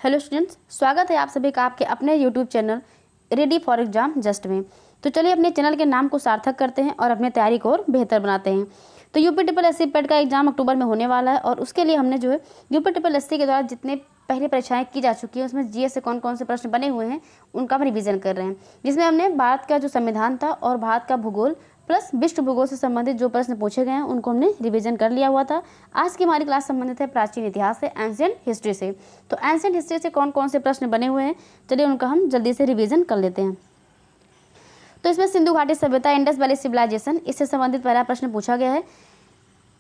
Hello students, स्वागत है आप सभी का आपके अपने YouTube channel ready for exam just में। तो चलिए अपने चैनल के नाम को सार्थक करते हैं और अपने तैयारी को और बेहतर बनाते हैं। तो यूपी ट्रिपल एससी पेट का एग्जाम अक्टूबर में होने वाला है और उसके लिए हमने जो है यूपी ट्रिपल एससी के द्वारा जितने पहले परीक्षाएं की जा चुकी हैं उसमें जीएस से कौन कौन से प्रश्न बने हुए हैं उनका हम रिवीजन कर रहे हैं, जिसमें हमने भारत का जो संविधान था और भारत का भूगोल प्लस विश्व भूगोल से संबंधित जो प्रश्न पूछे गए हैं उनको हमने रिवीजन कर लिया हुआ था। आज की हमारी क्लास संबंधित है प्राचीन इतिहास से, एंशिएंट हिस्ट्री से। तो एंशिएंट हिस्ट्री से कौन कौन से प्रश्न बने हुए हैं, चलिए उनका हम जल्दी से रिवीजन कर लेते हैं। तो इसमें सिंधु घाटी सभ्यता, इंडस वैली सिविलाइजेशन, इससे संबंधित पहला प्रश्न पूछा गया है।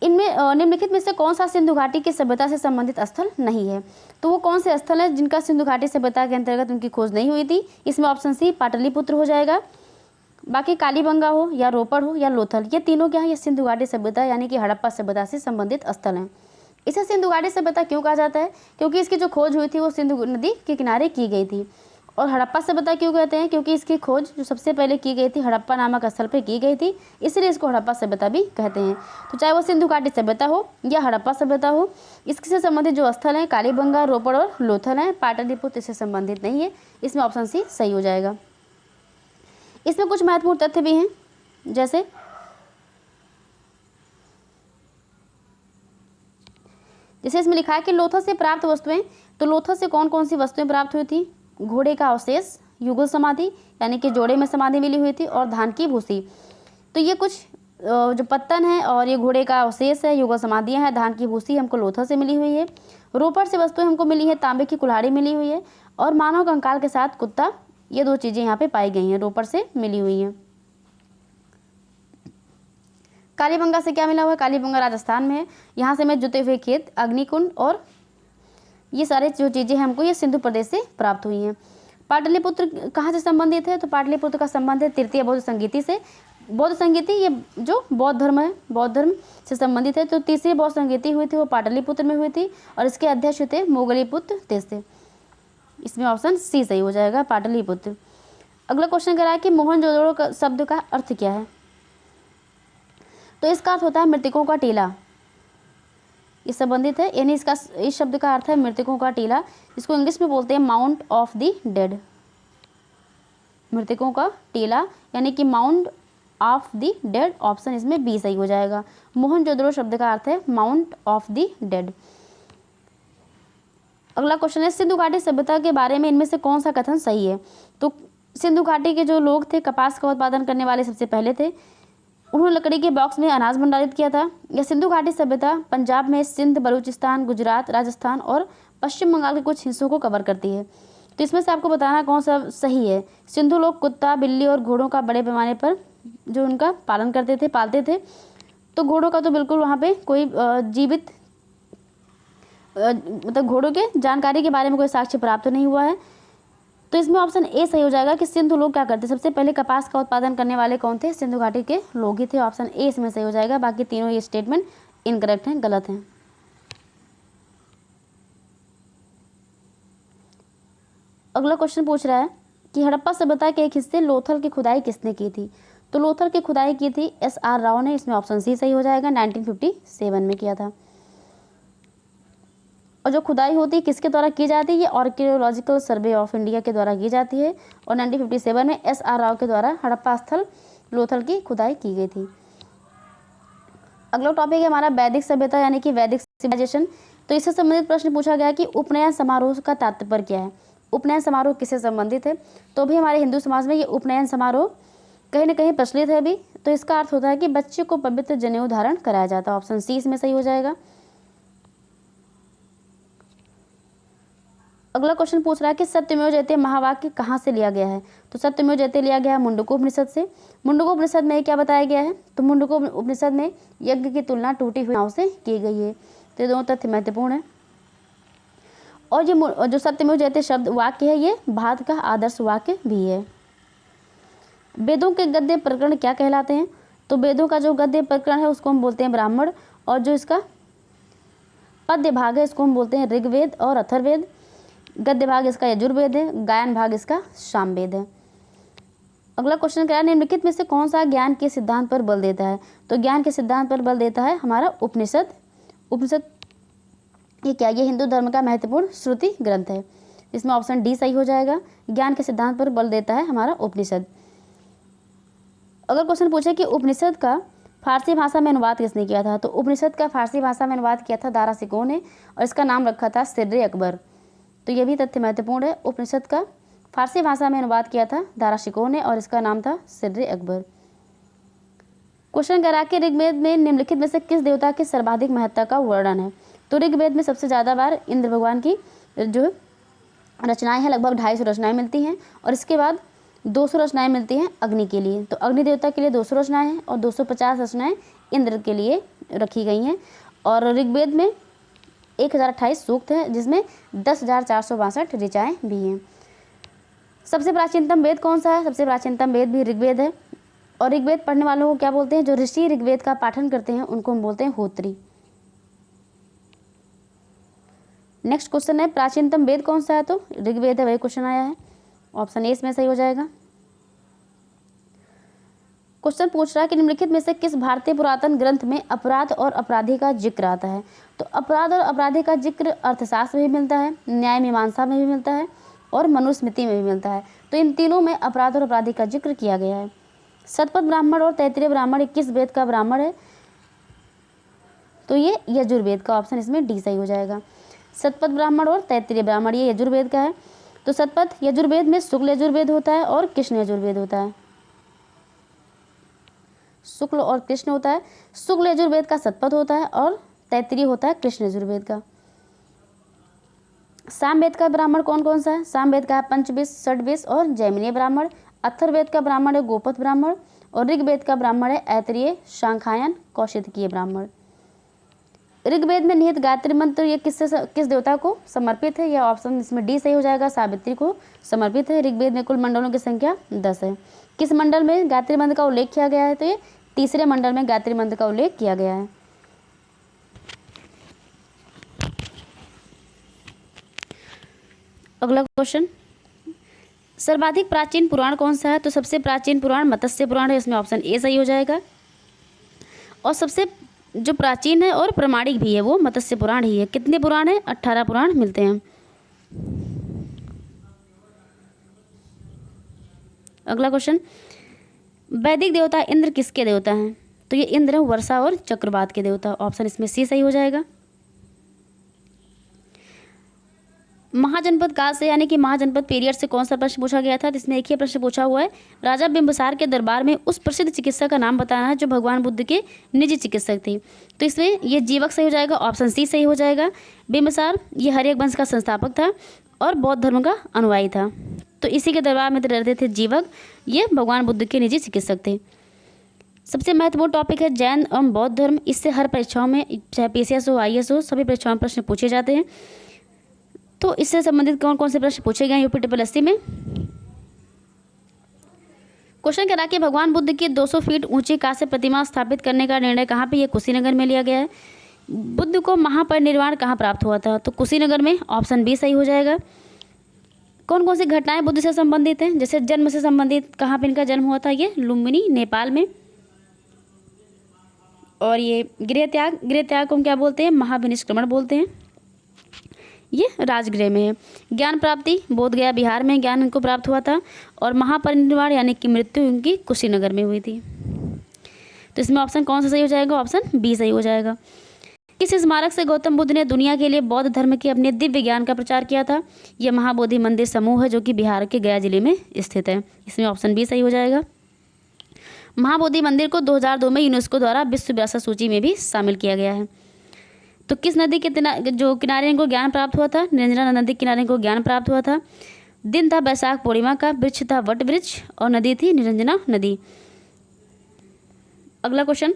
इनमें निम्नलिखित में से कौन सा सिंधु घाटी की सभ्यता से संबंधित स्थल नहीं है? तो वो कौन से स्थल है जिनका सिंधु घाटी सभ्यता के अंतर्गत उनकी खोज नहीं हुई थी? इसमें ऑप्शन सी पाटलिपुत्र हो जाएगा। बाकी कालीबंगा हो या रोपड़ हो या लोथल, ये तीनों क्या है, ये सिंधु घाटी सभ्यता यानी कि हड़प्पा सभ्यता से संबंधित स्थल हैं। इसे सिंधु घाटी सभ्यता क्यों कहा जाता है? क्योंकि इसकी जो खोज हुई थी वो सिंधु नदी के किनारे की गई थी। और हड़प्पा सभ्यता क्यों कहते हैं? क्योंकि इसकी खोज जो सबसे पहले की गई थी हड़प्पा नामक स्थल पर की गई थी, इसलिए इसको हड़प्पा सभ्यता भी कहते हैं। तो चाहे वो सिंधु घाटी सभ्यता हो या हड़प्पा सभ्यता हो, इससे संबंधित जो स्थल हैं कालीबंगा, रोपड़ और लोथल हैं। पाटलिपुत्र इससे संबंधित नहीं है, इसमें ऑप्शन सी सही हो जाएगा। इसमें कुछ महत्वपूर्ण तथ्य भी हैं, जैसे इसमें लिखा है कि लोथल से प्राप्त वस्तुएं। तो लोथल से कौन कौन सी वस्तुएं प्राप्त हुई थी? घोड़े का अवशेष, युगल समाधि यानी कि जोड़े में समाधि मिली हुई थी, और धान की भूसी। तो ये कुछ जो पत्तन है और ये घोड़े का अवशेष है, युगल समाधियाँ हैं, धान की भूसी हमको लोथल से मिली हुई है। रोपड़ से वस्तुएं हमको मिली है, तांबे की कुल्हाड़ी मिली हुई है, और मानव कंकाल के साथ कुत्ता, ये दो चीज़ें यहाँ पे पाई गई हैं, रोपड़ से मिली हुई हैं। कालीबंगा से क्या मिला हुआ है? कालीबंगा राजस्थान में है, यहाँ से मैं जुते हुए खेत, अग्निकुंड और ये सारे जो चीज़ें हैं हमको ये सिंधु प्रदेश से प्राप्त हुई हैं। पाटलिपुत्र कहाँ से संबंधित है? तो पाटलिपुत्र का संबंध है तृतीय बौद्ध संगीति से। बौद्ध संगीति ये जो बौद्ध धर्म है, बौद्ध धर्म से संबंधित है। तो तीसरी बौद्ध संगीति हुई थी वो पाटलिपुत्र में हुई थी, और इसके अध्यक्ष थे मोगलीपुत्र तेसरे। इसमें ऑप्शन सी सही हो जाएगा, पाटलिपुत्र। अगला क्वेश्चन कह रहा है कि मोहनजोदड़ो शब्द का अर्थ क्या है? तो इसका अर्थ होता है मृतकों का टीला। इस संबंधित है, यानी इस शब्द का अर्थ है मृतकों का टीला, जिसको इंग्लिश में बोलते हैं माउंट ऑफ द डेड। मृतकों का टीला यानी कि mount of the dead, option इसमें बी सही हो जाएगा। मोहनजोदड़ो शब्द का अर्थ है माउंट ऑफ द डेड। अगला क्वेश्चन है सिंधु घाटी सभ्यता के बारे में इनमें से कौन सा कथन सही है? तो सिंधु घाटी के जो लोग थे कपास का उत्पादन करने वाले सबसे पहले थे, उन्होंने लकड़ी के बॉक्स में अनाज भंडारित किया था। या सिंधु घाटी सभ्यता पंजाब में सिंध, बलूचिस्तान, गुजरात, राजस्थान और पश्चिम बंगाल के कुछ हिस्सों को कवर करती है। तो इसमें से आपको बताना कौन सा सही है। सिंधु लोग कुत्ता, बिल्ली और घोड़ों का बड़े पैमाने पर जो उनका पालन करते थे, पालते थे। तो घोड़ों का तो बिल्कुल वहाँ पे कोई जीवित मतलब घोड़ों के जानकारी के बारे में कोई साक्ष्य प्राप्त नहीं हुआ है। तो इसमें ऑप्शन ए सही हो जाएगा कि सिंधु लोग क्या करते, सबसे पहले कपास का उत्पादन करने वाले कौन थे? सिंधु घाटी के लोग ही थे। ऑप्शन ए इसमें सही हो जाएगा। बाकी तीनों ये स्टेटमेंट इनकरेक्ट हैं, गलत हैं। अगला क्वेश्चन पूछ रहा है कि हड़प्पा सभ्यता के एक हिस्से लोथल की खुदाई किसने की थी? तो लोथल की खुदाई की थी एस.आर. राव ने। इसमें ऑप्शन सी सही हो जाएगा, 1957 में किया था। और जो खुदाई होती है किसके द्वारा की जाती है? ये आर्कियोलॉजिकल सर्वे ऑफ इंडिया के द्वारा की जाती है, और 1957 में एस.आर. राव के द्वारा हड़प्पा स्थल लोथल की खुदाई की गई थी। अगला टॉपिक है हमारा वैदिक सभ्यता यानी कि वैदिक सिविलाइजेशन। तो इससे संबंधित प्रश्न पूछा गया कि उपनयन समारोह का तात्पर्य क्या है? उपनयन समारोह किससे संबंधित है? तो भी हमारे हिंदू समाज में ये उपनयन समारोह कहीं ना कहीं प्रचलित है भी। तो इसका अर्थ होता है कि बच्चे को पवित्र जनेऊ धारण कराया जाता है। ऑप्शन सी इसमें सही हो जाएगा। अगला क्वेश्चन पूछ रहा है कि सत्यमेव जयते महावाक्य कहाँ से लिया गया है? तो सत्यमेव जयते लिया गया है मुंडकोपनिषद से। मुंडकोपनिषद में क्या बताया गया है? तो मुंडकोपनिषद में यज्ञ की तुलना टूटी हुई नाव से की गई है। तो ये दोनों तथ्य महत्वपूर्ण है। और ये जो सत्यमेव जयते शब्द वाक्य है ये भारत का आदर्श वाक्य भी है। वेदों के गद्य प्रकरण क्या कहलाते हैं? तो वेदों का जो गद्य प्रकरण है उसको हम बोलते हैं ब्राह्मण, और जो इसका पद्य भाग है इसको हम बोलते हैं ऋग्वेद और अथर्ववेद। गद्य भाग इसका यजुर्वेद है, गायन भाग इसका सामवेद है। अगला क्वेश्चन क्या है, निम्नलिखित में से कौन सा ज्ञान के सिद्धांत पर बल देता है? तो ज्ञान के सिद्धांत पर बल देता है हमारा उपनिषद। उपनिषद ये क्या, ये हिंदू धर्म का महत्वपूर्ण श्रुति ग्रंथ है। इसमें ऑप्शन डी सही हो जाएगा। ज्ञान के सिद्धांत पर बल देता है हमारा उपनिषद। अगर क्वेश्चन पूछे कि उपनिषद का फारसी भाषा में अनुवाद किसने किया था, तो उपनिषद का फारसी भाषा में अनुवाद किया था दारा शिकोह ने, और इसका नाम रखा था सिर्रे अकबर। तो ये भी तथ्य महत्वपूर्ण है। उपनिषद का फारसी भाषा में अनुवाद किया था दारा शिकोह ने, और इसका नाम था सिर्रे अकबर। क्वेश्चन कह रहा है कि ऋग्वेद में निम्नलिखित में से किस देवता की सर्वाधिक महत्ता का वर्णन है। तो ऋग्वेद में सबसे ज़्यादा बार इंद्र भगवान की जो रचनाएं हैं, लगभग 250 रचनाएं मिलती हैं, और इसके बाद 200 रचनाएं मिलती हैं अग्नि के लिए। तो अग्नि देवता के लिए 200 रचनाएं हैं और 250 रचनाएं इंद्र के लिए रखी गई हैं। और ऋग्वेद में 1028 सूक्त हैं, जिसमें 10,462 ऋचाएँ भी हैं। सबसे प्राचीनतम वेद कौन सा है? सबसे प्राचीनतम वेद भी ऋग्वेद है। और ऋग्वेद पढ़ने वालों को क्या बोलते हैं? जो ऋषि ऋग्वेद का पाठन करते हैं उनको हम बोलते हैं होत्री। नेक्स्ट क्वेश्चन है प्राचीनतम वेद कौन सा है? तो ऋग्वेद है, वही क्वेश्चन आया है। ऑप्शन ए इसमें सही हो जाएगा। क्वेश्चन पूछ रहा है कि निम्नलिखित में से किस भारतीय पुरातन ग्रंथ में अपराध और अपराधी का जिक्र आता है। तो अपराध और अपराधी का जिक्र अर्थशास्त्र में भी मिलता है, न्याय मीमांसा में भी मिलता है, और मनुस्मृति में भी मिलता है। तो इन तीनों में अपराध और अपराधी का जिक्र किया गया है। शतपथ ब्राह्मण और तैत्तिरीय ब्राह्मण ये किस वेद का ब्राह्मण है? तो ये यजुर्वेद का। ऑप्शन इसमें डी सही हो जाएगा। शतपथ ब्राह्मण और तैत्तिरीय ब्राह्मण ये यजुर्वेद का है। तो शतपथ यजुर्वेद में शुक्ल यजुर्वेद होता है और कृष्ण यजुर्वेद होता है। शुक्ल और कृष्ण होता है। शुक्ल यजुर्वेद का शतपथ होता है और तैत्तिरीय होता है कृष्ण यजुर्वेद का। सामवेद का ब्राह्मण कौन कौन सा है? सामवेद का है पंचविश, षड्विश और जैमिनीय ब्राह्मण। अथर्ववेद का ब्राह्मण है गोपथ ब्राह्मण, और ऋग्वेद का ब्राह्मण है ऐतरेय, शांखायन, कौशितकीय ब्राह्मण। ऋग्वेद में निहित गायत्री मंत्र ये किस देवता को समर्पित है? यह ऑप्शन इसमें डी सही हो जाएगा, सावित्री को समर्पित है। ऋग्वेद में कुल मंडलों की संख्या 10 है। किस मंडल में गायत्री मंत्र का उल्लेख किया गया है? तो ये तीसरे मंडल में गायत्री मंत्र का उल्लेख किया गया है। अगला क्वेश्चन, सर्वाधिक प्राचीन पुराण कौन सा है? तो सबसे प्राचीन पुराण मत्स्य पुराण है, इसमें ऑप्शन ए सही हो जाएगा। और सबसे जो प्राचीन है और प्रमाणिक भी है वो मत्स्य पुराण ही है। कितने पुराण हैं? 18 पुराण मिलते हैं। अगला क्वेश्चन, वैदिक देवता इंद्र किसके देवता हैं? तो ये इंद्र है वर्षा और चक्रवात के देवता। ऑप्शन इसमें सी सही हो जाएगा। महाजनपद काल से यानी कि महाजनपद पीरियड से कौन सा प्रश्न पूछा गया था? जिसमें एक ही प्रश्न पूछा हुआ है, राजा बिंबिसार के दरबार में उस प्रसिद्ध चिकित्सक का नाम बताना है जो भगवान बुद्ध के निजी चिकित्सक थे। तो इसमें ये जीवक सही हो जाएगा। ऑप्शन सी सही हो जाएगा। बिंबिसार ये हर्यक वंश का संस्थापक था और बौद्ध धर्म का अनुयायी था। तो इसी के दरबार में रहते थे जीवक, ये भगवान बुद्ध के निजी चिकित्सक थे। सबसे महत्वपूर्ण टॉपिक है जैन एवं बौद्ध धर्म। इससे हर परीक्षाओं में, चाहे पीसीएस हो, आईएएस हो, सभी परीक्षाओं में प्रश्न पूछे जाते हैं। तो इससे संबंधित कौन कौन से प्रश्न पूछे गए यूपी ट्रिपल एससी में? क्वेश्चन कह रहा कि भगवान बुद्ध की 200 फीट ऊंची कांस्य प्रतिमा स्थापित करने का निर्णय कहाँ पे? ये कुशीनगर में लिया गया है। बुद्ध को महापरिनिर्वाण कहाँ प्राप्त हुआ था? तो कुशीनगर में। ऑप्शन बी सही हो जाएगा। कौन कौन सी घटनाएं बुद्ध से संबंधित हैं? जैसे जन्म से संबंधित, कहाँ पे इनका जन्म हुआ था? ये लुम्बिनी नेपाल में। और ये गृह त्याग को हम क्या बोलते हैं? महाविनिष्क्रमण बोलते हैं। ये राजगृह में है। ज्ञान प्राप्ति बोध गया बिहार में ज्ञान इनको प्राप्त हुआ था। और महापरिनिर्वाण यानी कि मृत्यु इनकी कुशीनगर में हुई थी। तो इसमें ऑप्शन कौन सा सही हो जाएगा? ऑप्शन बी सही हो जाएगा। किस स्मारक से गौतम बुद्ध ने दुनिया के लिए बौद्ध धर्म के अपने दिव्य ज्ञान का प्रचार किया था? यह महाबोधि मंदिर समूह है जो कि बिहार के गया जिले में स्थित है। इसमें ऑप्शन बी सही हो जाएगा। महाबोधि मंदिर को 2002 में यूनेस्को द्वारा विश्व विरासत सूची में भी शामिल किया गया है। तो किस नदी के किनारे इनको ज्ञान प्राप्त हुआ था? निरंजना नदी के किनारे इनको ज्ञान प्राप्त हुआ था। दिन था बैसाख पूर्णिमा का, वृक्ष था वट वृक्ष, और नदी थी निरंजना नदी। अगला क्वेश्चन,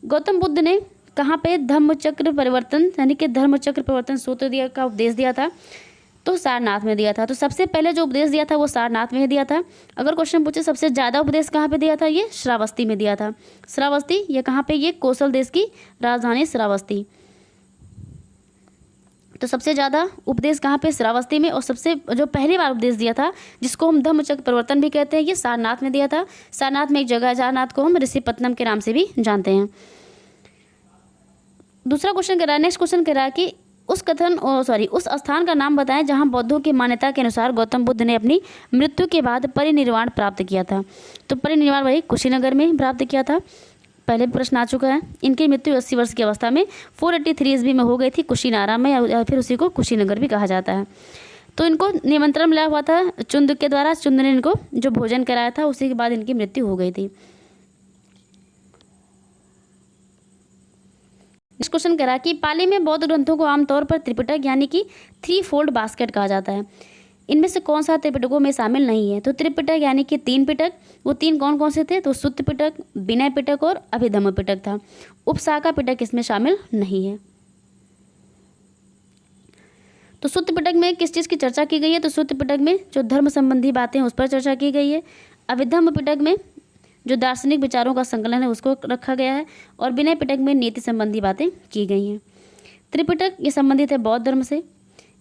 गौतम बुद्ध ने कहाँ पे धम्मचक्र परिवर्तन यानी कि धर्मचक्र परिवर्तन सूत्र का उपदेश दिया था? तो सारनाथ में दिया था। तो सबसे पहले जो उपदेश दिया था वो सारनाथ में ही दिया था। अगर क्वेश्चन पूछे सबसे ज़्यादा उपदेश कहाँ पे दिया था? ये श्रावस्ती में दिया था। श्रावस्ती ये कहाँ पे? ये कौशल देश की राजधानी श्रावस्ती। तो सबसे ज़्यादा उपदेश कहाँ पे? श्रावस्ती में। और सबसे जो पहली बार उपदेश दिया था जिसको हम धम्मचक्र परिवर्तन भी कहते हैं, ये सारनाथ में दिया था। सारनाथ में एक जगह है, सारनाथ को हम ऋषिपत्तनम के नाम से भी जानते हैं। दूसरा क्वेश्चन कह रहा है, नेक्स्ट क्वेश्चन कह रहा है कि उस स्थान का नाम बताएं जहां बौद्धों की मान्यता के अनुसार गौतम बुद्ध ने अपनी मृत्यु के बाद परिनिर्वाण प्राप्त किया था। तो परिनिर्वाण वही कुशीनगर में प्राप्त किया था। पहले भी प्रश्न आ चुका है। इनकी मृत्यु 80 वर्ष की अवस्था में 483 ईस्वी में हो गई थी कुशीनारा में, या फिर उसी को कुशीनगर भी कहा जाता है। तो इनको निमंत्रण मिला हुआ था चुंद के द्वारा। चुंद ने इनको जो भोजन कराया था, उसी के बाद इनकी मृत्यु हो गई थी। नेक्स्ट क्वेश्चन कह रहा है कि पाली में बौद्ध ग्रंथों को आमतौर पर त्रिपिटक यानी कि 3 फोल्ड बास्केट कहा जाता है। इनमें से कौन सा त्रिपिटकों में शामिल नहीं है? तो त्रिपिटक यानी कि 3 पिटक, वो 3 कौन कौन से थे? तो सुत्त पिटक, विनय पिटक और अभिधम्म पिटक था। उपशाखा पिटक इसमें शामिल नहीं है। तो सुत्त पिटक में किस चीज़ की चर्चा की गई है? तो सुत्त पिटक में जो धर्म संबंधी बातें हैं उस पर चर्चा की गई है। अभिधम्म पिटक में जो दार्शनिक विचारों का संकलन है उसको रखा गया है, और विनय पिटक में नीति संबंधी बातें की गई हैं। त्रिपिटक ये संबंधित है बौद्ध धर्म से।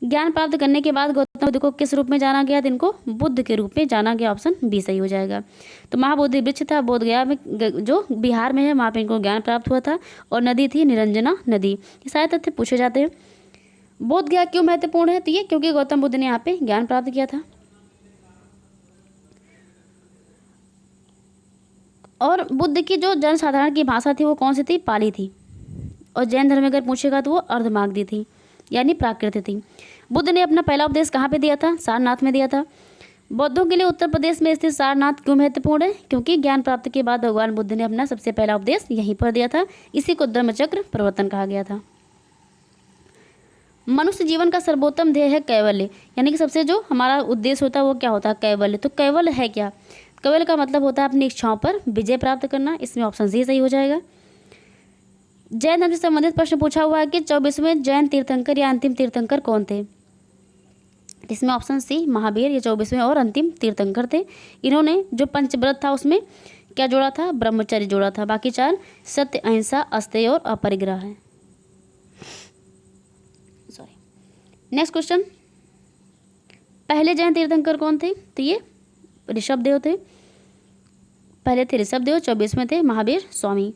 ज्ञान प्राप्त करने के बाद गौतम बुद्ध को किस रूप में जाना गया? इनको बुद्ध के रूप में जाना गया। ऑप्शन बी सही हो जाएगा। तो महाबोधि वृक्ष था बोध गया में, जो बिहार में है, वहाँ पे इनको ज्ञान प्राप्त हुआ था, और नदी थी निरंजना नदी। ये सारे तथ्य पूछे जाते हैं। बोध गया क्यों महत्वपूर्ण है? तो ये क्योंकि गौतम बुद्ध ने यहाँ पे ज्ञान प्राप्त किया था। और बुद्ध की जो जनसाधारण की भाषा थी वो कौन सी थी? पाली थी। और जैन धर्म में अगर पूछेगा तो वो अर्धमागधी थी, यानी प्राकृत थी। बुद्ध ने अपना पहला उपदेश कहाँ पे दिया था? सारनाथ में दिया था। बौद्धों के लिए उत्तर प्रदेश में स्थित सारनाथ क्यों महत्वपूर्ण है? क्योंकि ज्ञान प्राप्ति के बाद भगवान बुद्ध ने अपना सबसे पहला उपदेश यहीं पर दिया था। इसी को धर्मचक्र प्रवर्तन कहा गया था। मनुष्य जीवन का सर्वोत्तम ध्येय है कैवल्य, यानी कि सबसे जो हमारा उद्देश्य होता है वो क्या होता है? कैवल्य। तो कैवल्य है क्या? कैवल्य का मतलब होता है अपनी इच्छाओं पर विजय प्राप्त करना। इसमें ऑप्शन सी सही हो जाएगा। जैन धर्म से संबंधित प्रश्न पूछा हुआ है कि 24वें जैन तीर्थंकर या अंतिम तीर्थंकर कौन थे? इसमें ऑप्शन सी महावीर ये 24वें और अंतिम तीर्थंकर थे। इन्होंने जो पंचव्रत था उसमें क्या जोड़ा था? ब्रह्मचर्य जोड़ा था। बाकी 4 सत्य, अहिंसा, अस्तेय और अपरिग्रह है। नेक्स्ट क्वेश्चन, पहले जैन तीर्थंकर कौन थे? तो ये ऋषभदेव थे। पहले थे ऋषभदेव, 24वें थे महावीर स्वामी।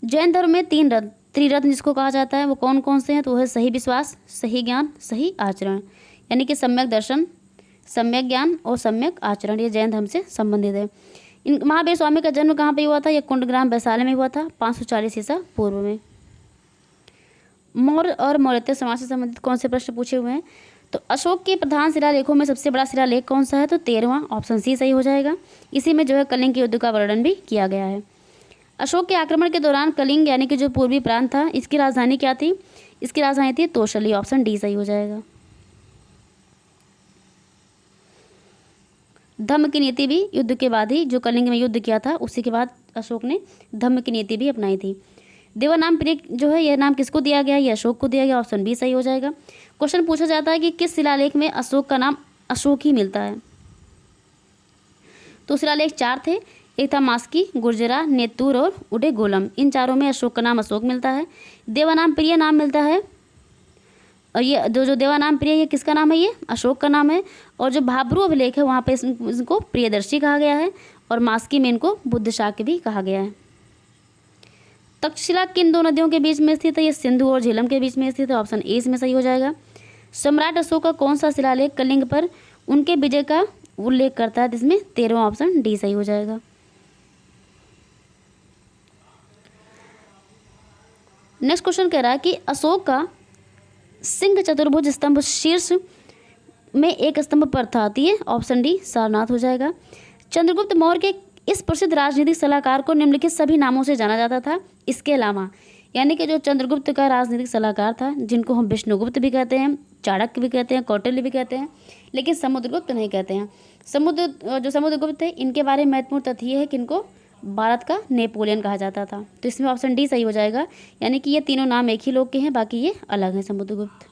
जैन धर्म में 3 रत्न, त्रिरत्न जिसको कहा जाता है, वो कौन कौन से हैं? तो वो है सही विश्वास, सही ज्ञान, सही आचरण, यानी कि सम्यक दर्शन, सम्यक ज्ञान और सम्यक आचरण। ये जैन धर्म से संबंधित है। इन महावीर स्वामी का जन्म कहाँ पे हुआ था? ये कुंडग्राम वैशाली में हुआ था 540 ईसा पूर्व में। मौर्य और मौर्यत्य समाज से संबंधित कौन से प्रश्न पूछे हुए हैं? तो अशोक के प्रधान शिलालेखों में सबसे बड़ा शिलालेख कौन सा है? तो 13वां, ऑप्शन सी सही हो जाएगा। इसी में जो है कलिंग के युद्ध का वर्णन भी किया गया है। अशोक के आक्रमण के दौरान कलिंग यानी कि जो पूर्वी प्रांत था, इसकी राजधानी क्या थी? इसकी राजधानी थी तोशली। ऑप्शन डी सही हो जाएगा। धम्म की नीति भी युद्ध के बाद ही, जो कलिंग में युद्ध किया था उसी के बाद अशोक ने धम्म की नीति भी अपनाई थी। देवानाम प्रिय जो है यह नाम किसको दिया गया? ये अशोक को दिया गया। ऑप्शन बी सही हो जाएगा। क्वेश्चन पूछा जाता है कि किस शिलालेख में अशोक का नाम अशोक ही मिलता है? तो शिलालेख 4 थे। एक था मास्की, गुर्जरा, नेतूर और उडेगोलम। इन चारों में अशोक का नाम अशोक मिलता है। देवानाम प्रिय नाम मिलता है, और ये जो देवानाम प्रिय ये किसका नाम है? ये अशोक का नाम है। और जो भाब्रू अभिलेख है वहाँ पे इसको प्रियदर्शी कहा गया है, और मास्की में इनको बुद्ध शाक्य भी कहा गया है। तक्षशिला किन 2 नदियों के बीच में स्थित है? ये सिंधु और झेलम के बीच में स्थित है। ऑप्शन ए इसमें सही हो जाएगा। सम्राट अशोक का कौन सा शिलालेख कलिंग पर उनके विजय का उल्लेख करता है? जिसमें 13वां, ऑप्शन डी सही हो जाएगा। नेक्स्ट क्वेश्चन कह रहा है कि अशोक का सिंह चतुर्भुज स्तंभ शीर्ष में एक स्तंभ पर था। तो ये ऑप्शन डी सारनाथ हो जाएगा। चंद्रगुप्त मौर्य के इस प्रसिद्ध राजनीतिक सलाहकार को निम्नलिखित सभी नामों से जाना जाता था इसके अलावा, यानी कि जो चंद्रगुप्त का राजनीतिक सलाहकार था, जिनको हम विष्णुगुप्त भी कहते हैं, चाणक्य भी कहते हैं, कौटिल्य भी कहते हैं, लेकिन समुद्रगुप्त नहीं कहते हैं। समुद्रगुप्त थे, इनके बारे में महत्वपूर्ण तथ्य ये है कि इनको भारत का नेपोलियन कहा जाता था। तो इसमें ऑप्शन डी सही हो जाएगा, यानी कि ये तीनों नाम एक ही लोग के हैं, बाकी ये अलग हैं समुद्रगुप्त।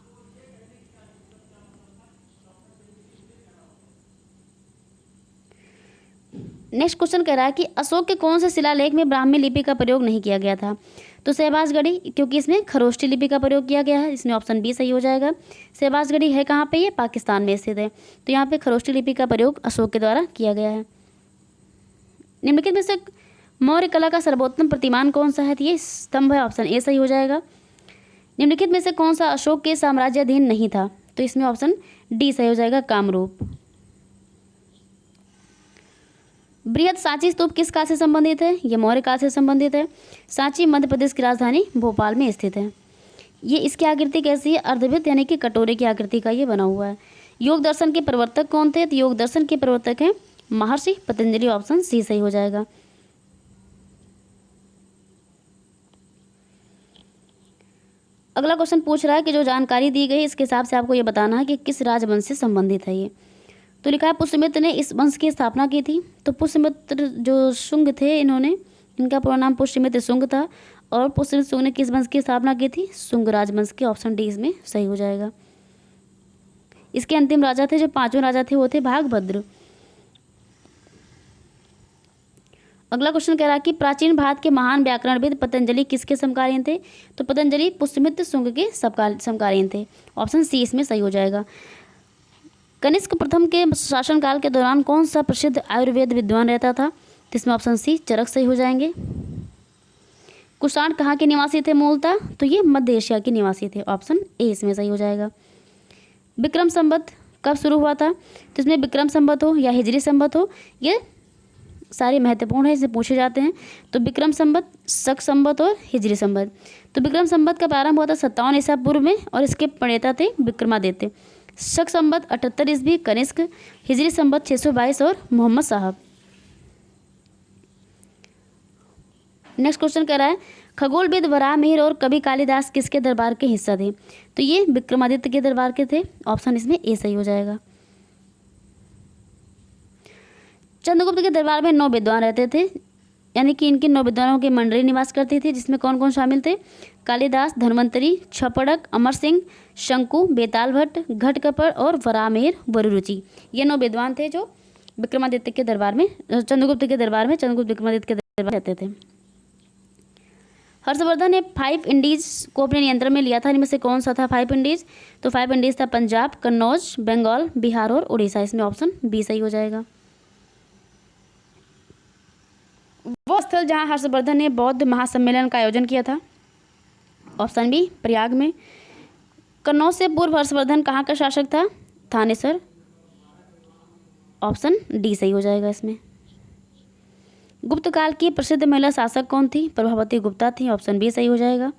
नेक्स्ट क्वेश्चन कह रहा है कि अशोक के कौन से शिलालेख में ब्राह्मी लिपि का प्रयोग नहीं किया गया था? तो शहबाजगढ़ी, क्योंकि इसमें खरोष्टी लिपि का प्रयोग किया गया है। इसमें ऑप्शन बी सही हो जाएगा। शहबाजगढ़ी है कहाँ पे? ये पाकिस्तान में स्थित है। तो यहाँ पे खरोष्टी लिपि का प्रयोग अशोक के द्वारा किया गया है। निम्नलिखित में से मौर्य कला का सर्वोत्तम प्रतिमान कौन सा है? तो ये स्तंभ है, ऑप्शन ए सही हो जाएगा। निम्नलिखित में से कौन सा अशोक के साम्राज्याधीन नहीं था? तो इसमें ऑप्शन डी सही हो जाएगा, कामरूप। बृहद सांची स्तूप किस काल से संबंधित है? ये मौर्य काल से संबंधित है। सांची मध्य प्रदेश की राजधानी भोपाल में स्थित है। ये इसकी आकृति कैसी है? अर्धवृत्त यानी कि कटोरे की आकृति का ये बना हुआ है। योग दर्शन के प्रवर्तक कौन थे? तो योग दर्शन के प्रवर्तक हैं महर्षि पतंजलि, ऑप्शन सी सही हो जाएगा। अगला क्वेश्चन पूछ रहा है कि जो जानकारी दी गई इसके हिसाब से आपको ये बताना है कि किस राजवंश से संबंधित है ये। तो लिखा है पुष्यमित्र ने इस वंश की स्थापना की थी। तो पुष्यमित्र जो शुंग थे, इनका पूरा नाम पुष्यमित्र शुंग था। और पुष्यमित्र शुंग ने किस वंश की स्थापना की थी? शुंग राजवंश के, ऑप्शन डी इसमें सही हो जाएगा। इसके अंतिम राजा थे, जो पांचवें राजा थे वो थे भागभद्र। अगला क्वेश्चन कह रहा है कि प्राचीन भारत के महान व्याकरणविद पतंजलि किसके समकालीन थे? तो पतंजलि पुष्यमित्र शुंग के समकालीन थे, ऑप्शन सी इसमें सही हो जाएगा। कनिष्क प्रथम के शासनकाल के दौरान कौन सा प्रसिद्ध आयुर्वेद विद्वान रहता था? तो इसमें ऑप्शन सी चरक सही हो जाएंगे। कुषाण कहाँ के निवासी थे मूलतः? तो ये मध्य एशिया के निवासी थे, ऑप्शन ए इसमें सही हो जाएगा। विक्रम संवत कब शुरू हुआ था? तो इसमें विक्रम संवत हो या हिजरी संवत हो, ये सारे महत्वपूर्ण है, इसे पूछे जाते हैं। तो विक्रम संवत, शक संवत और हिजरी संवत। तो विक्रम संवत का प्रारंभ हुआ था 57 ईसा पूर्व में और इसके प्रणेता थे विक्रमादित्य। शक संवत 78 ईस्वी कनिष्क, हिजरी संवत 622 और मोहम्मद साहब। नेक्स्ट क्वेश्चन कह रहा है खगोलविद वराहमिहिर और कवि कालिदास किसके दरबार के हिस्सा थे? तो ये विक्रमादित्य के दरबार के थे, ऑप्शन इसमें ए सही हो जाएगा। चंद्रगुप्त के दरबार में 9 विद्वान रहते थे, यानी कि इनके 9 विद्वानों की मंडली निवास करती थी, जिसमें कौन कौन शामिल थे? कालिदास, धन्वंतरी, छपड़क, अमर सिंह, शंकु, बेताल भट्ट, घटकपर और वराहमिहिर वरुरुचि। ये 9 विद्वान थे जो विक्रमादित्य के दरबार में, चंद्रगुप्त विक्रमादित्य के दरबार रहते थे। हर्षवर्धन ने 5 इंडीज को अपने नियंत्रण में लिया था, इनमें से कौन सा था 5 इंडीज? तो 5 इंडीज था पंजाब, कन्नौज, बंगाल, बिहार और उड़ीसा। इसमें ऑप्शन बी सही हो जाएगा। वो स्थल जहां हर्षवर्धन ने बौद्ध महासम्मेलन का आयोजन किया था, ऑप्शन बी प्रयाग में। कन्नौज से पूर्व हर्षवर्धन कहाँ का शासक था? थानेसर, ऑप्शन डी सही हो जाएगा इसमें। गुप्त काल की प्रसिद्ध महिला शासक कौन थी? प्रभावती गुप्ता थी, ऑप्शन बी सही हो जाएगा।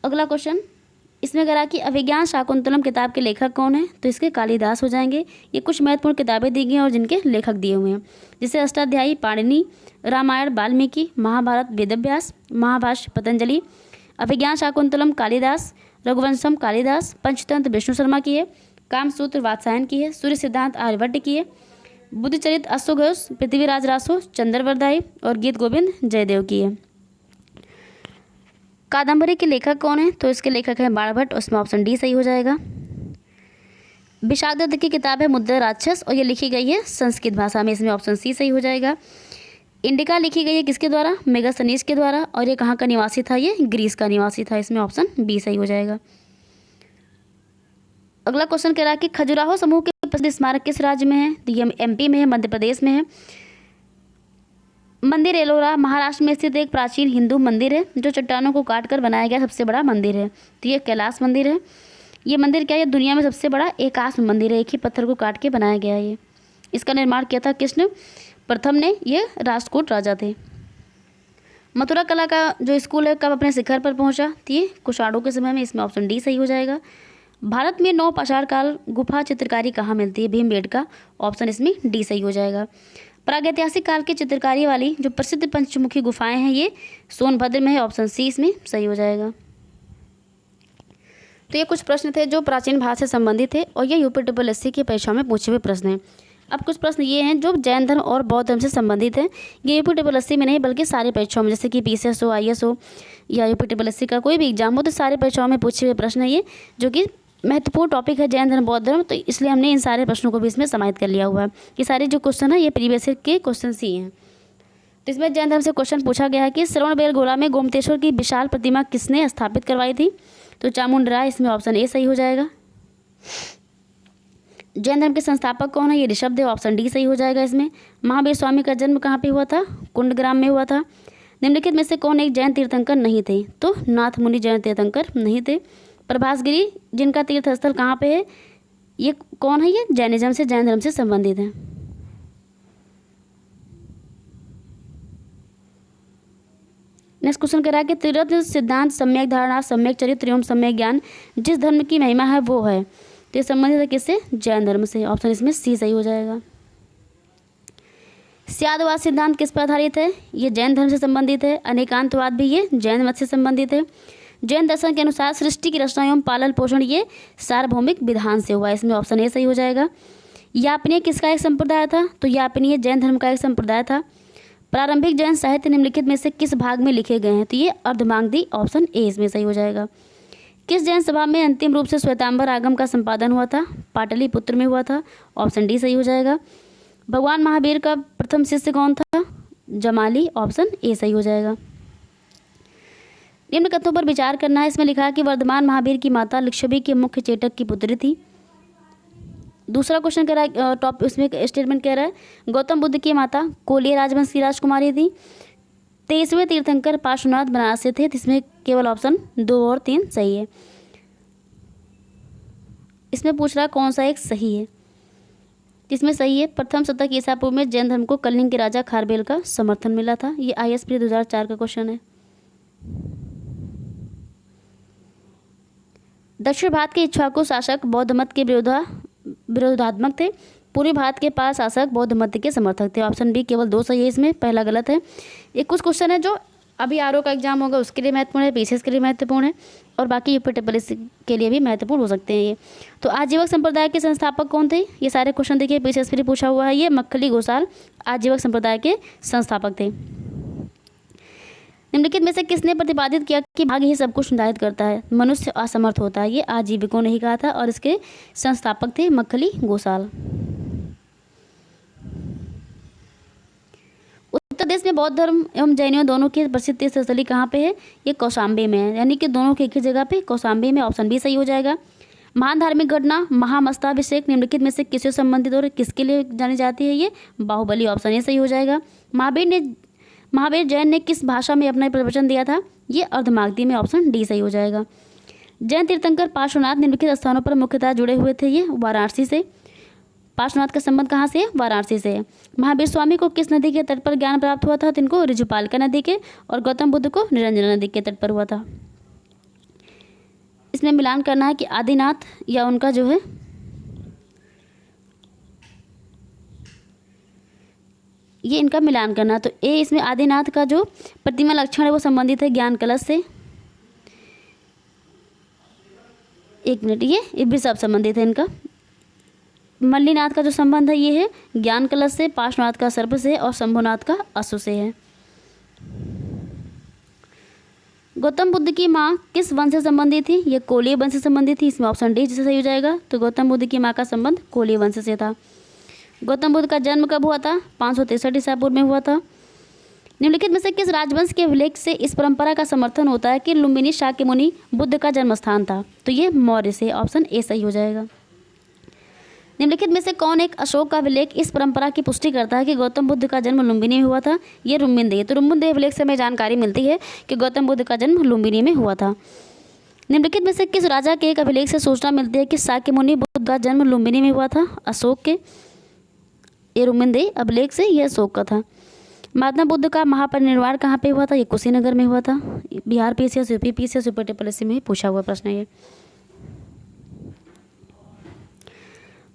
अगला क्वेश्चन इसमें कह रहा कि अभिज्ञान शाकुंतलम किताब के लेखक कौन है? तो इसके कालिदास हो जाएंगे। ये कुछ महत्वपूर्ण किताबें दी गई हैं और जिनके लेखक दिए हुए हैं, जैसे अष्टाध्यायी पाणिनि, रामायण वाल्मीकि, महाभारत वेदव्यास, महाभाष्य पतंजलि, अभिज्ञान शाकुंतलम कालिदास, रघुवंशम कालिदास, पंचतंत्र विष्णु शर्मा की है, कामसूत्र वात्सायन की है, सूर्य सिद्धांत आर्यभट्ट की है, बुद्धिचरित अश्वघोष, पृथ्वीराज रासो, चंद्रवरदाई और गीत गोविंद जयदेव की है। कादम्बरी के लेखक कौन है? तो इसके लेखक हैं बाणभट्ट, उसमें ऑप्शन डी सही हो जाएगा। विशाखदत्त की किताब है मुद्रा राक्षस और ये लिखी गई है संस्कृत भाषा में, इसमें ऑप्शन सी सही हो जाएगा। इंडिका लिखी गई है किसके द्वारा? मेगास्थनीज के द्वारा, और ये कहाँ का निवासी था? ये ग्रीस का निवासी था, इसमें ऑप्शन बी सही हो जाएगा। अगला क्वेश्चन कह रहा है कि खजुराहो समूह के प्रसिद्ध स्मारक किस राज्य में है? तो ये एमपी में है, मध्य प्रदेश में है। मंदिर एलोरा महाराष्ट्र में स्थित एक प्राचीन हिंदू मंदिर है जो चट्टानों को काट कर बनाया गया सबसे बड़ा मंदिर है। तो ये कैलाश मंदिर है। ये मंदिर क्या है? दुनिया में सबसे बड़ा एकाश्म मंदिर है, एक ही पत्थर को काट के बनाया गया है ये। इसका निर्माण किया था कृष्ण प्रथम ने, ये राष्ट्रकूट राजा थे। मथुरा कला का जो स्कूल है कब अपने शिखर पर पहुंचा? तो ये कुषाणों के समय में, इसमें ऑप्शन डी सही हो जाएगा। भारत में 9 पाषाण काल गुफा चित्रकारी कहाँ मिलती है? भीमबेटका, ऑप्शन इसमें डी सही हो जाएगा। प्रागैतिहासिक काल की चित्रकारी वाली जो प्रसिद्ध पंचमुखी गुफाएं हैं ये सोनभद्र में है, ऑप्शन सी इसमें सही हो जाएगा। तो ये कुछ प्रश्न थे जो प्राचीन भारत से संबंधित थे और ये यूपीएससी की परीक्षा में पूछे हुए प्रश्न हैं। अब कुछ प्रश्न ये हैं जो जैन धर्म और बौद्ध धर्म से संबंधित हैं। ये यूपीएससी में नहीं बल्कि सारी परीक्षाओं में, जैसे कि पीसीएस हो, आईएएस हो या यूपीएससी का कोई भी एग्जाम हो, तो सारे परीक्षाओं में पूछे हुए प्रश्न है ये, जो कि महत्वपूर्ण टॉपिक है जैन धर्म बौद्ध धर्म। तो इसलिए हमने इन सारे प्रश्नों को भी इसमें समाहित कर लिया हुआ है। ये सारे जो क्वेश्चन है ये प्रीवियस ईयर के क्वेश्चन ही हैं। तो इसमें जैन धर्म से क्वेश्चन पूछा गया है कि श्रवणबेलगोला में गोमतेश्वर की विशाल प्रतिमा किसने स्थापित करवाई थी? तो चामुंड राय, इसमें ऑप्शन ए सही हो जाएगा। जैन धर्म के संस्थापक कौन है? ये ऋषभदेव, ऑप्शन डी सही हो जाएगा इसमें। महावीर स्वामी का जन्म कहाँ पे हुआ था? कुंडग्राम में हुआ था। निम्नलिखित में से कौन एक जैन तीर्थंकर नहीं थे? तो नाथ मुनि जैन तीर्थंकर नहीं थे। प्रभासगिरी जिनका तीर्थ स्थल कहाँ पे है, ये कौन है? ये जैनिज्म से, जैन धर्म से संबंधित है। नेक्स्ट क्वेश्चन कह रहा है कि त्रिरत्न सिद्धांत, सम्यक धारणा, सम्यक चरित्र एवं सम्यक ज्ञान जिस धर्म की महिमा है वो है। तो ये संबंधित है किससे? जैन धर्म से। ऑप्शन इसमें सी सही हो जाएगा। स्यादवाद सिद्धांत किस पर आधारित है? ये जैन धर्म से संबंधित है। अनेकांतवाद भी ये जैन मत से संबंधित है। जैन दर्शन के अनुसार सृष्टि की रचना एवं पालन पोषण ये सार्वभौमिक विधान से हुआ है। इसमें ऑप्शन ए सही हो जाएगा। यापनीय किसका एक संप्रदाय था? तो यापनीय जैन धर्म का एक संप्रदाय था। प्रारंभिक जैन साहित्य निम्नलिखित में से किस भाग में लिखे गए हैं? तो ये अर्धमागधी, ऑप्शन ए इसमें सही हो जाएगा। किस जैन सभा में अंतिम रूप से श्वेतांबर आगम का संपादन हुआ था? पाटलिपुत्र में हुआ था। ऑप्शन डी सही हो जाएगा। भगवान महावीर का प्रथम शिष्य कौन था? जमाली, ऑप्शन ए सही हो जाएगा। निम्न कथनों पर विचार करना है। इसमें लिखा है कि वर्धमान महावीर की माता लिच्छवी के मुख्य चेटक की पुत्री थी। दूसरा क्वेश्चन कह रहा है, टॉप इसमें स्टेटमेंट कह रहा है गौतम बुद्ध की माता कोलिय राजवंश की राजकुमारी थी। 23वें तीर्थंकर पार्श्वनाथ बनारस से थे। इसमें केवल ऑप्शन 2 और 3 सही है। इसमें पूछ रहा कौन सा एक सही है? इसमें सही है प्रथम शतक ईसा पूर्व में जैन धर्म को कलिंग के राजा खारबेल का समर्थन मिला था। ये IAS प्री 2004 का क्वेश्चन है। दक्षिण भारत के इक्ष्वाकु शासक बौद्ध मत के विरोधात्मक थे। पूर्वी भारत के पास शासक बौद्ध मत के समर्थक थे। ऑप्शन बी केवल 2 सही है, इसमें पहला गलत है। एक कुछ क्वेश्चन है जो अभी आरओ का एग्जाम होगा उसके लिए महत्वपूर्ण है, पीसीएस के लिए महत्वपूर्ण है, और बाकी यूपीएससी के लिए भी महत्वपूर्ण हो सकते हैं ये। तो आजीवक संप्रदाय के संस्थापक कौन थे? ये सारे क्वेश्चन देखिए पीसीएस के लिए पूछा हुआ है। ये मक्खली गोसाल आजीवक संप्रदाय के संस्थापक थे। निम्नलिखित में से किसने प्रतिपादित किया कि भाग्य ही सब कुछ निर्धारित करता है, मनुष्य असमर्थ होता है? ये आजीविकों ने ही कहा था और इसके संस्थापक थे मक्खली गोसाल। उत्तर प्रदेश में बौद्ध धर्म एवं जैनियों दोनों की प्रसिद्ध तीर्थस्थली कहाँ पे है? ये कौशाम्बी में है, यानी कि दोनों की एक ही जगह पे कौशाम्बी में। ऑप्शन बी सही हो जाएगा। महान धार्मिक घटना महामस्ताभिषेक निम्नलिखित में से किससे संबंधित और किसके लिए जानी जाती है? ये बाहुबली, ऑप्शन ए सही हो जाएगा। महावीर जैन ने किस भाषा में अपना प्रवचन दिया था? ये अर्धमागधी में, ऑप्शन डी सही हो जाएगा। जैन तीर्थंकर पार्श्वनाथ निम्नलिखित स्थानों पर मुख्यतः जुड़े हुए थे। ये वाराणसी से। पार्श्वनाथ का संबंध कहाँ से है? वाराणसी से है। महावीर स्वामी को किस नदी के तट पर ज्ञान प्राप्त हुआ था? तो इनको ऋजुपालिका नदी के, और गौतम बुद्ध को निरंजना नदी के तट पर हुआ था। इसमें मिलान करना है कि आदिनाथ या उनका जो है ये इनका मिलान करना। तो ए इसमें आदिनाथ का जो प्रतिमा लक्षण है वो संबंधित है ज्ञान कलश से। एक मिनट, ये भी सब संबंधित है इनका। मल्लीनाथ का जो संबंध है ये है ज्ञान कलश से, पार्श्वनाथ का सर्प से, और शंभुनाथ का अश्व से है। गौतम बुद्ध की माँ किस वंश से संबंधित थी? ये कोलिय वंश से संबंधित थी। इसमें ऑप्शन डी जैसे सही हो जाएगा। तो गौतम बुद्ध की माँ का संबंध कोलिय वंश से था। गौतम बुद्ध का जन्म कब हुआ था? 563 ईसा पूर्व में हुआ था। निम्नलिखित में से किस राजवंश के अभिलेख से इस परंपरा का समर्थन होता है कि लुम्बिनी शाक्यमुनि बुद्ध का जन्म स्थान था? तो ये मौर्य से, ऑप्शन ए सही हो जाएगा। निम्नलिखित में से कौन एक अशोक का अभिलेख इस परंपरा की पुष्टि करता है कि गौतम बुद्ध का जन्म लुम्बिनी में हुआ था? ये रुम्बिनदेह। तो रुम्बिनदेह अभिलेख से हमें जानकारी मिलती है कि गौतम बुद्ध का जन्म लुम्बिनी में हुआ था। निम्नलिखित में से किस राजा के एक अभिलेख से सूचना मिलती है कि शाक्यमुनि बुद्ध का जन्म लुम्बिनी में हुआ था? अशोक के। ये रुम्बिनदेह अभिलेख से यह अशोक का था। महात्मा बुद्ध का महापरिनिर्वाण कहाँ पे हुआ था? ये कुशीनगर में हुआ था। Bihar PCS, UP PCS, UPSC में पूछा हुआ प्रश्न है ये।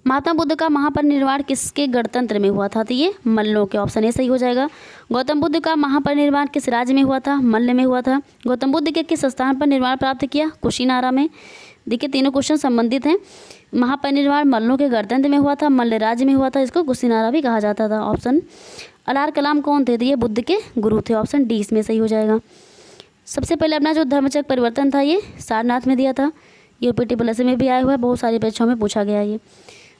महात्मा बुद्ध का महापरिनिर्वाण किसके गणतंत्र में हुआ था? तो ये मल्लों के, ऑप्शन ए सही हो जाएगा। गौतम बुद्ध का महापरिनिर्वाण किस राज्य में हुआ था? मल्ल में हुआ था। गौतम बुद्ध के किस स्थान पर निर्वाण प्राप्त किया? कुशीनारा में। देखिए तीनों क्वेश्चन संबंधित हैं। महापरिनिर्वाण मल्लों के गणतंत्र में हुआ था, मल्ल राज्य में हुआ था, इसको कुशीनारा भी कहा जाता था। ऑप्शन अलार कलाम कौन थे? तो ये बुद्ध के गुरु थे। ऑप्शन डी इसमें सही हो जाएगा। सबसे पहले अपना जो धर्मचक्र परिवर्तन था ये सारनाथ में दिया था। यूपीएससी में भी आया हुआ है, बहुत सारी परीक्षाओं में पूछा गया ये।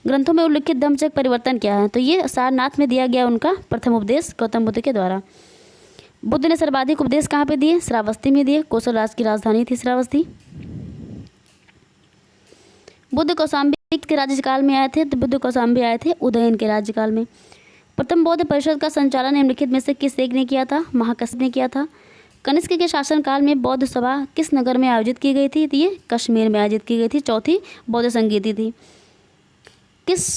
ग्रंथों में उल्लिखित धम्मचक्र परिवर्तन क्या है? तो ये सारनाथ में दिया गया उनका प्रथम उपदेश गौतम बुद्ध के द्वारा। बुद्ध ने सर्वाधिक उपदेश कहाँ पे दिए? श्रावस्ती में दिए। कौशल राज की राजधानी थी श्रावस्ती। बुद्ध कौशाम्बी के राज्यकाल में आए थे, तो बुद्ध कौशाम्बी आए थे उदयन के राज्यकाल में। प्रथम बौद्ध परिषद का संचालन निम्नलिखित में से किस एक ने किया था? महाकश्यप ने किया था। कनिष्क के शासनकाल में बौद्ध सभा किस नगर में आयोजित की गई थी? तो ये कश्मीर में आयोजित की गई थी। चौथी बौद्ध संगीति थी। किस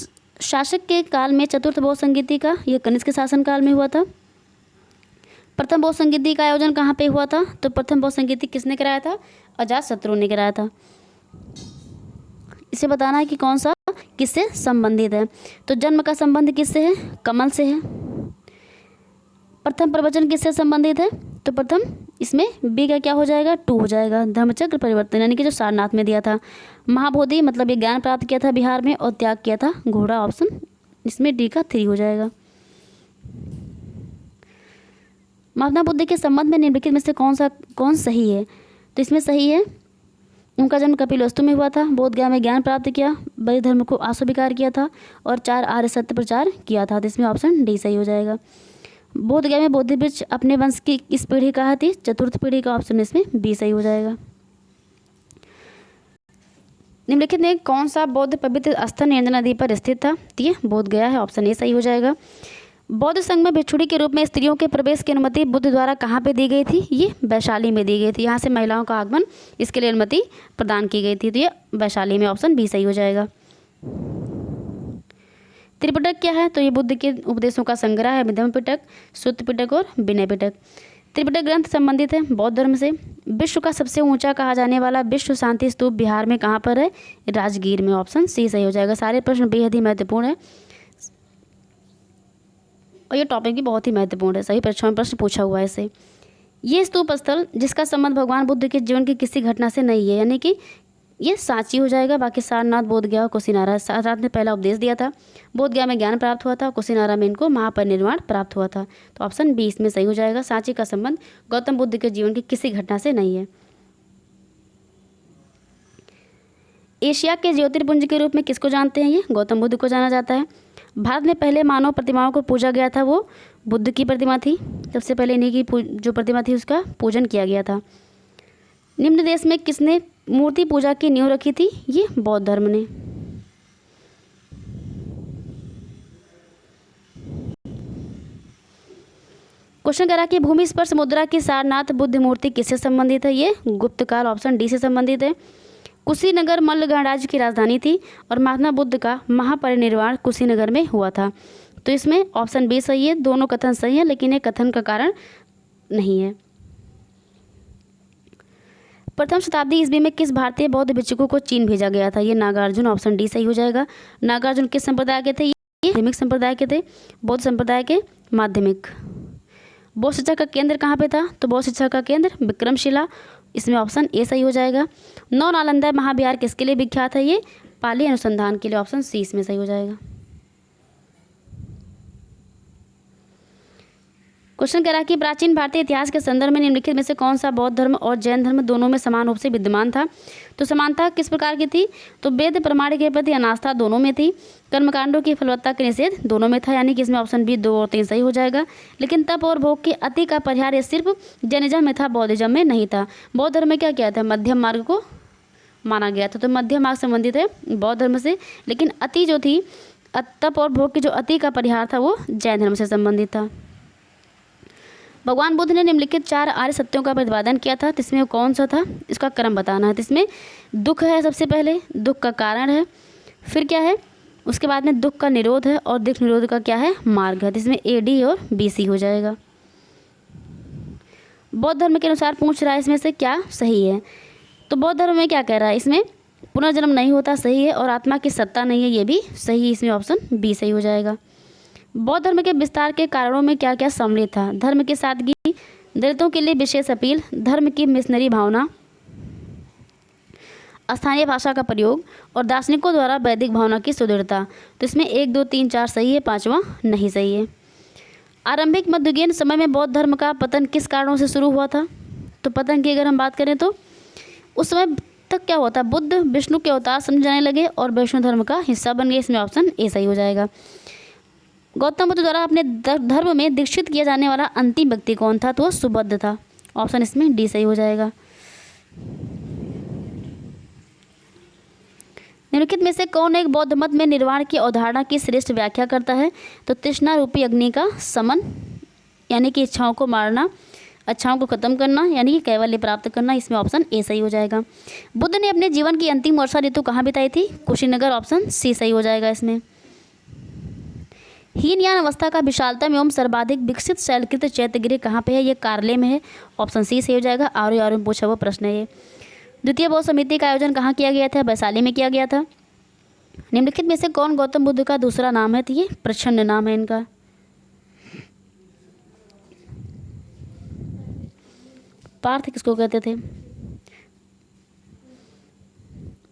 शासक के काल में चतुर्थ बौद्ध संगीति का? ये कनिष्क के शासनकाल में हुआ था। प्रथम बौद्ध संगीति का आयोजन कहाँ पे हुआ था? तो प्रथम बौद्ध संगीति किसने कराया था? अजातशत्रु ने कराया था। इसे बताना है कि कौन सा किससे संबंधित है। तो जन्म का संबंध किससे है? कमल से है। प्रथम प्रवचन किससे संबंधित है? तो प्रथम इसमें बी का क्या हो जाएगा? 2 हो जाएगा। धर्मचक्र परिवर्तन यानी कि जो सारनाथ में दिया था। महाबोधि मतलब ये ज्ञान प्राप्त किया था बिहार में, और त्याग किया था घोड़ा, ऑप्शन इसमें डी का 3 हो जाएगा। महात्मा बुद्ध के संबंध में निम्नलिखित में से कौन सही है? तो इसमें सही है, उनका जन्म कपिलवस्तु में हुआ था। बोधगया में ज्ञान प्राप्त किया, बौद्ध धर्म को अस्वीकार किया था, और 4 आर्य सत्य प्रचार किया था। तो इसमें ऑप्शन डी सही हो जाएगा। बोधगया में बोधि वृक्ष अपने वंश की किस पीढ़ी कहा थी? चतुर्थ पीढ़ी का, ऑप्शन इसमें बी सही हो जाएगा। निम्नलिखित में कौन सा बौद्ध पवित्र स्थल निरंजन नदी पर स्थित था? तो ये बोधगया है, ऑप्शन ए सही हो जाएगा। बौद्ध संघ में भिक्षुणी के रूप में स्त्रियों के प्रवेश की अनुमति बुद्ध द्वारा कहाँ पे दी गई थी? ये वैशाली में दी गई थी। यहाँ से महिलाओं का आगमन इसके लिए अनुमति प्रदान की गई थी। तो ये वैशाली में, ऑप्शन बी सही हो जाएगा। त्रिपिटक क्या है? तो ये बुद्ध के उपदेशों का संग्रह है। मध्यम पिटक, सुत्त पिटक और विनय पिटक। त्रिपिटक ग्रंथ संबंधित है बौद्ध धर्म से। विश्व का सबसे ऊंचा कहा जाने वाला विश्व शांति स्तूप बिहार में कहाँ पर है? राजगीर में, ऑप्शन सी सही हो जाएगा। सारे प्रश्न बेहद ही महत्वपूर्ण है और ये टॉपिक भी बहुत ही महत्वपूर्ण है। सही परीक्षाओं में प्रश्न पूछा हुआ है इससे। ये स्तूप स्थल जिसका संबंध भगवान बुद्ध के जीवन की किसी घटना से नहीं है, यानी कि ये सांची हो जाएगा। बाकी सारनाथ, बोधगया और कुशीनारा। सारनाथ ने पहला उपदेश दिया था, बोधगया में ज्ञान प्राप्त हुआ था, कुशीनारा में इनको महापरिनिर्वाण प्राप्त हुआ था। तो ऑप्शन बी इसमें सही हो जाएगा। सांची का संबंध गौतम बुद्ध के जीवन की किसी घटना से नहीं है। एशिया के ज्योतिर्पुंज के रूप में किसको जानते हैं? ये गौतम बुद्ध को जाना जाता है। भारत में पहले मानव प्रतिमाओं को पूजा गया था, वो बुद्ध की प्रतिमा थी। सबसे पहले इन्हीं की जो प्रतिमा थी उसका पूजन किया गया था। निम्न देश में किसने मूर्ति पूजा की नींव रखी थी? ये बौद्ध धर्म ने। क्वेश्चन करा कि भूमि स्पर्श मुद्रा की सारनाथ बुद्ध मूर्ति किससे संबंधित है? ये गुप्त काल, ऑप्शन डी से संबंधित है। कुशीनगर मल्ल गणराज्य की राजधानी थी और महात्मा बुद्ध का महापरिनिर्वाण कुशीनगर में हुआ था। तो इसमें ऑप्शन बी सही है। दोनों कथन सही है, लेकिन ये कथन का कारण नहीं है। प्रथम शताब्दी ईस्वी में किस भारतीय बौद्ध भिक्षुकों को चीन भेजा गया था? ये नागार्जुन, ऑप्शन डी सही हो जाएगा। नागार्जुन किस संप्रदाय के थे? ये माध्यमिक संप्रदाय के थे, बौद्ध संप्रदाय के माध्यमिक। बौद्ध शिक्षा का केंद्र कहाँ पे था? तो बौद्ध शिक्षा का केंद्र विक्रमशिला, इसमें ऑप्शन ए सही हो जाएगा। नौ नालंदा महाविहार किसके लिए विख्यात है? ये पाली अनुसंधान के लिए, ऑप्शन सी इसमें सही हो जाएगा। क्वेश्चन कह रहा कि प्राचीन भारतीय इतिहास के संदर्भ में निम्नलिखित में से कौन सा बौद्ध धर्म और जैन धर्म दोनों में समान रूप से विद्यमान था? तो समानता किस प्रकार की थी? तो वेद प्रमाण के प्रति अनास्था दोनों में थी। कर्मकांडों की फलवत्ता का निषेध दोनों में था, यानी कि इसमें ऑप्शन बी 2 और 3 सही हो जाएगा। लेकिन तप और भोग के अति का परिहार ये सिर्फ जैनिज्म में था, बौद्धिज्म में नहीं था। बौद्ध धर्म में क्या किया था? मध्यम मार्ग को माना गया था। तो मध्यम मार्ग संबंधित है बौद्ध धर्म से, लेकिन अति जो थी, तप और भोग की जो अति का परिहार था वो जैन धर्म से संबंधित था। भगवान बुद्ध ने निम्नलिखित 4 आर्य सत्यों का प्रतिपादन किया था। तो इसमें कौन सा था? इसका क्रम बताना है। तो इसमें दुख है, सबसे पहले दुख का कारण है, फिर क्या है, उसके बाद में दुख का निरोध है, और दुख निरोध का क्या है? मार्ग है। तो इसमें ए डी और बी सी हो जाएगा। बौद्ध धर्म के अनुसार पूछ रहा है इसमें से क्या सही है? तो बौद्ध धर्म में क्या कह रहा है? इसमें पुनर्जन्म नहीं होता, सही है, और आत्मा की सत्ता नहीं है, ये भी सही है। इसमें ऑप्शन बी सही हो जाएगा। बौद्ध धर्म के विस्तार के कारणों में क्या क्या सम्मिलित था? धर्म की सादगी, दलितों के लिए विशेष अपील, धर्म की मिशनरी भावना, स्थानीय भाषा का प्रयोग, और दार्शनिकों द्वारा वैदिक भावना की सुदृढ़ता। तो इसमें 1, 2, 3, 4 सही है, 5वां नहीं सही है। आरंभिक मध्ययुगीन समय में बौद्ध धर्म का पतन किस कारणों से शुरू हुआ था? तो पतन की अगर हम बात करें तो उस समय तक क्या होता? बुद्ध विष्णु के अवतार समझे जाने लगे और वैष्णव धर्म का हिस्सा बन गए। इसमें ऑप्शन ए सही हो जाएगा। गौतम बुद्ध द्वारा अपने धर्म में दीक्षित किया जाने वाला अंतिम व्यक्ति कौन था? तो वो सुबुद्ध था। ऑप्शन इसमें डी सही हो जाएगा। निम्नलिखित में से कौन एक बौद्ध मत में निर्वाण की अवधारणा की श्रेष्ठ व्याख्या करता है? तो तृष्णा रूपी अग्नि का समन, यानी कि इच्छाओं को मारना, इच्छाओं को खत्म करना, यानी कि कैवल्य प्राप्त करना। इसमें ऑप्शन ए सही हो जाएगा। बुद्ध ने अपने जीवन की अंतिम वर्षा ऋतु कहाँ बिताई थी? कुशीनगर, ऑप्शन सी सही हो जाएगा इसमें। हीनयान अवस्था का विशालतम एवं सर्वाधिक विकसित शैलकृत चैत्यगृह कहाँ पे है? ये कार्ले में है, ऑप्शन सी सही हो जाएगा। आर में पूछा हुआ प्रश्न है ये। द्वितीय बौद्ध समिति का आयोजन कहाँ किया गया था? वैशाली में किया गया था। निम्नलिखित में से कौन गौतम बुद्ध का दूसरा नाम है? तो ये प्रच्छन्न नाम है इनका। पार्थ किसको कहते थे?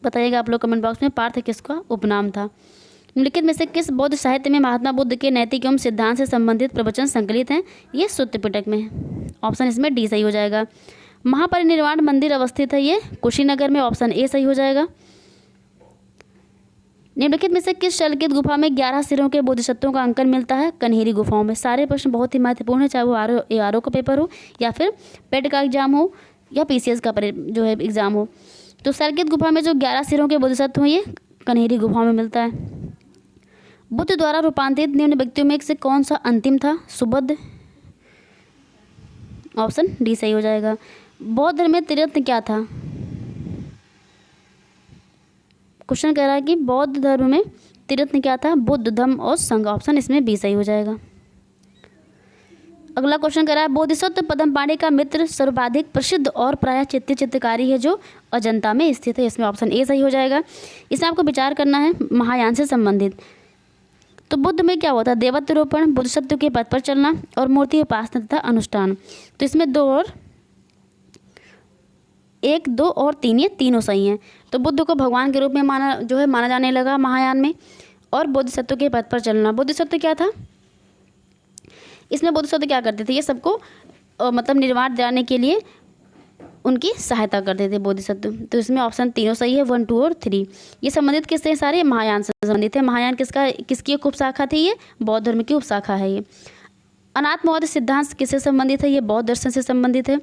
बताइएगा आप लोग कमेंट बॉक्स में, पार्थ किसका उपनाम था? निम्नलिखित में से किस बौद्ध साहित्य में महात्मा बुद्ध के नैतिक एवं सिद्धांत से संबंधित प्रवचन संकलित हैं? ये सुत्त पिटक में है, ऑप्शन इसमें डी सही हो जाएगा। महापरिनिर्वाण मंदिर अवस्थित है ये कुशीनगर में, ऑप्शन ए सही हो जाएगा। निम्नलिखित में से किस शैलकृत गुफा में 11 सिरों के बोधिसत्वों का अंकन मिलता है? कन्हेरी गुफाओं में। सारे प्रश्न बहुत ही महत्वपूर्ण है, चाहे वो आरओ का पेपर हो या फिर पेट का एग्जाम हो या पीसीएस का जो है एग्जाम हो। तो शैलकृत गुफा में जो 11 सिरों के बोधिसत्व हैं ये कन्हेरी गुफाओं में मिलता है। बुद्ध द्वारा रूपांतरित निम्न व्यक्तियों में से कौन सा अंतिम था? सुबुद्ध, ऑप्शन डी सही हो जाएगा। बौद्ध धर्म में त्रिरत्न क्या था? क्वेश्चन कह रहा है कि बौद्ध धर्म में त्रिरत्न क्या था? बुद्ध, धम्म और संघ, ऑप्शन इसमें बी सही हो जाएगा। अगला क्वेश्चन कह रहा है बोधिसत्व पद्म पाणि का मित्र सर्वाधिक प्रसिद्ध और प्रायः चित्रकारी है जो अजंता में स्थित है। इसमें ऑप्शन ए सही हो जाएगा। इसमें आपको विचार करना है महायान से संबंधित। तो बुद्ध में क्या होता है? देवत्वरोपण, बोधिसत्व के पद पर चलना और मूर्ति उपासना तथा अनुष्ठान। तो इसमें 1, 2 और 3 ये तीनों सही हैं। तो बुद्ध को भगवान के रूप में माना जाने लगा महायान में। और बोधिसत्व के पद पर चलना, बोधिसत्व क्या था? इसमें बोधिसत्व क्या करते थे? ये सबको मतलब निर्वाण दिलाने के लिए उनकी सहायता करते थे बोधिसत्व। तो इसमें ऑप्शन तीनों सही है, 1, 2 और 3। ये संबंधित किससे? सारे महायान से संबंधित है। महायान किसकी एक उपशाखा थी? ये बौद्ध धर्म की उपशाखा है ये। अनात्मवाद सिद्धांत किससे संबंधित है? ये बौद्ध दर्शन से संबंधित है।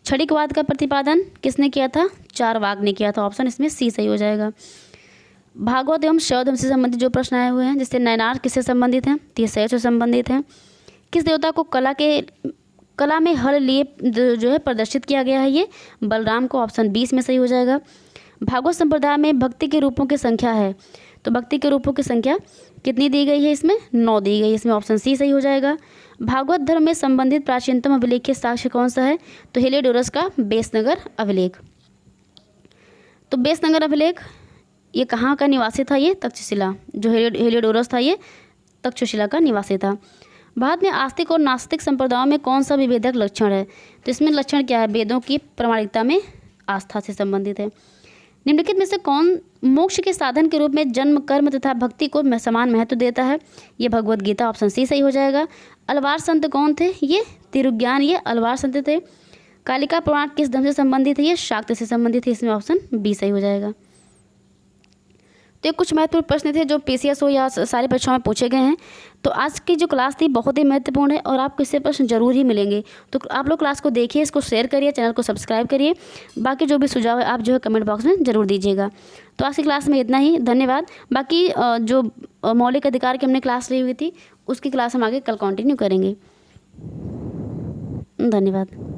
क्षणिकवाद का प्रतिपादन किसने किया था? चारवाक ने किया था, ऑप्शन इसमें सी सही हो जाएगा। भागवत एवं शैव धर्म से संबंधित जो प्रश्न आए हुए हैं, जैसे नयनार किससे संबंधित हैं? तो ये शैव से संबंधित हैं। किस देवता को कला में हल लिए जो है प्रदर्शित किया गया है? ये बलराम को, ऑप्शन 20 में सही हो जाएगा। भागवत संप्रदाय में भक्ति के रूपों की संख्या है, तो भक्ति के रूपों की संख्या कितनी दी गई है? इसमें 9 दी गई है, इसमें ऑप्शन सी सही हो जाएगा। भागवत धर्म में संबंधित प्राचीनतम अभिलेखीय साक्ष्य कौन सा है? तो हेलियोडोरस का बेसनगर अभिलेख। तो बेसनगर अभिलेख ये कहाँ का निवासी था? ये तक्षशिला, जो हेलियोडोरस था ये तक्षशिला का निवासी था। भारत में आस्तिक और नास्तिक संप्रदायों में कौन सा विभेदक लक्षण है? तो इसमें लक्षण क्या है? वेदों की प्रामाणिकता में आस्था से संबंधित है। निम्नलिखित में से कौन मोक्ष के साधन के रूप में जन्म, कर्म तथा भक्ति को समान महत्व देता है? ये भगवद गीता, ऑप्शन सी सही हो जाएगा। अलवार संत कौन थे? ये तिरुज्ञान, ये अलवार संत थे। कालिका पुराण किस धर्म से संबंधित है? ये शाक्त से संबंधित है, इसमें ऑप्शन बी सही हो जाएगा। तो ये कुछ महत्वपूर्ण प्रश्न थे जो पीसीएस हो या सारी परीक्षाओं में पूछे गए हैं। तो आज की जो क्लास थी बहुत ही महत्वपूर्ण है और आपको इससे प्रश्न जरूर ही मिलेंगे। तो आप लोग क्लास को देखिए, इसको शेयर करिए, चैनल को सब्सक्राइब करिए। बाकी जो भी सुझाव है आप जो है कमेंट बॉक्स में ज़रूर दीजिएगा। तो आज की क्लास में इतना ही, धन्यवाद। बाकी जो मौलिक अधिकार की हमने क्लास ली हुई थी उसकी क्लास हम आगे कल कंटिन्यू करेंगे। धन्यवाद।